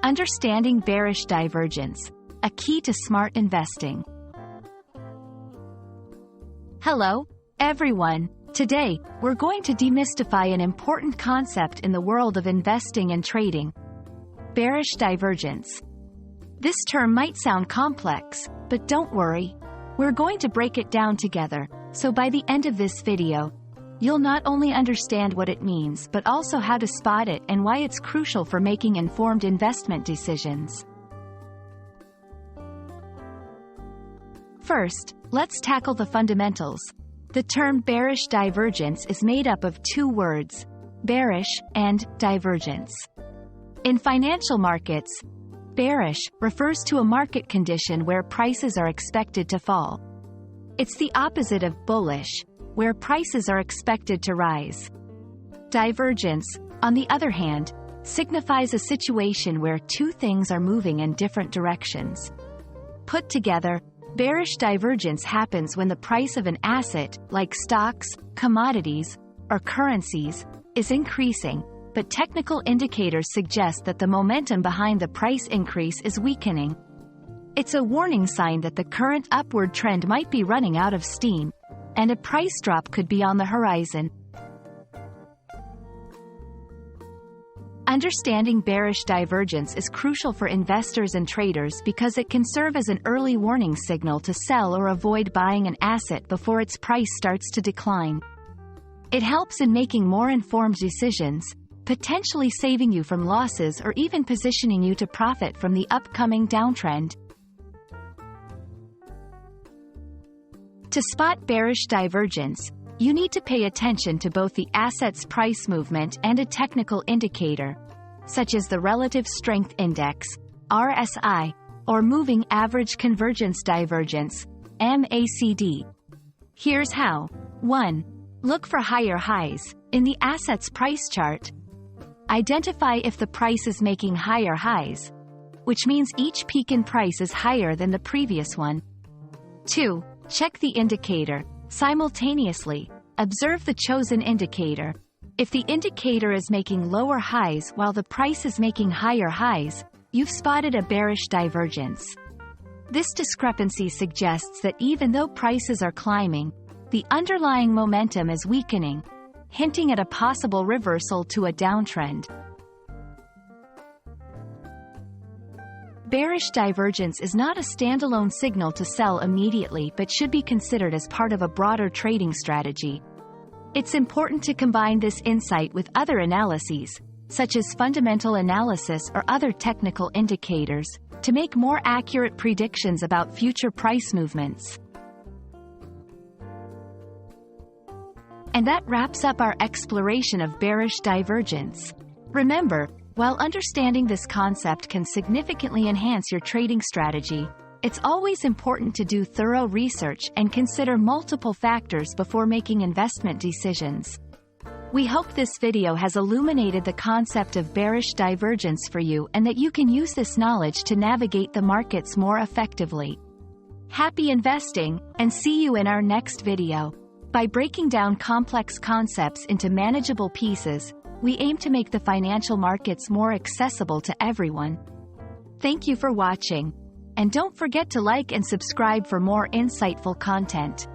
Understanding bearish divergence, a key to smart investing. Hello, everyone. Today, we're going to demystify an important concept in the world of investing and trading: bearish divergence. This term might sound complex, but don't worry. We're going to break it down together, so by the end of this video, you'll not only understand what it means but also how to spot it and why it's crucial for making informed investment decisions. First, let's tackle the fundamentals. The term bearish divergence is made up of two words: bearish and divergence. In financial markets, bearish refers to a market condition where prices are expected to fall. It's the opposite of bullish, where prices are expected to rise. Divergence, on the other hand, signifies a situation where two things are moving in different directions. Put together, bearish divergence happens when the price of an asset, like stocks, commodities, or currencies, is increasing, but technical indicators suggest that the momentum behind the price increase is weakening. It's a warning sign that the current upward trend might be running out of steam, and a price drop could be on the horizon. Understanding bearish divergence is crucial for investors and traders because it can serve as an early warning signal to sell or avoid buying an asset before its price starts to decline. It helps in making more informed decisions, potentially saving you from losses or even positioning you to profit from the upcoming downtrend. To spot bearish divergence, you need to pay attention to both the asset's price movement and a technical indicator, such as the Relative Strength Index, RSI, or Moving Average Convergence Divergence, MACD. Here's how. 1. Look for higher highs. In the asset's price chart, identify if the price is making higher highs, which means each peak in price is higher than the previous one. 2. Check the indicator. Simultaneously, observe the chosen indicator. If the indicator is making lower highs while the price is making higher highs, you've spotted a bearish divergence. This discrepancy suggests that even though prices are climbing, the underlying momentum is weakening, hinting at a possible reversal to a downtrend. Bearish divergence is not a standalone signal to sell immediately but should be considered as part of a broader trading strategy. It's important to combine this insight with other analyses, such as fundamental analysis or other technical indicators, to make more accurate predictions about future price movements. And that wraps up our exploration of bearish divergence. Remember, while understanding this concept can significantly enhance your trading strategy, it's always important to do thorough research and consider multiple factors before making investment decisions. We hope this video has illuminated the concept of bearish divergence for you and that you can use this knowledge to navigate the markets more effectively. Happy investing, and see you in our next video. By breaking down complex concepts into manageable pieces, we aim to make the financial markets more accessible to everyone. Thank you for watching, and don't forget to like and subscribe for more insightful content.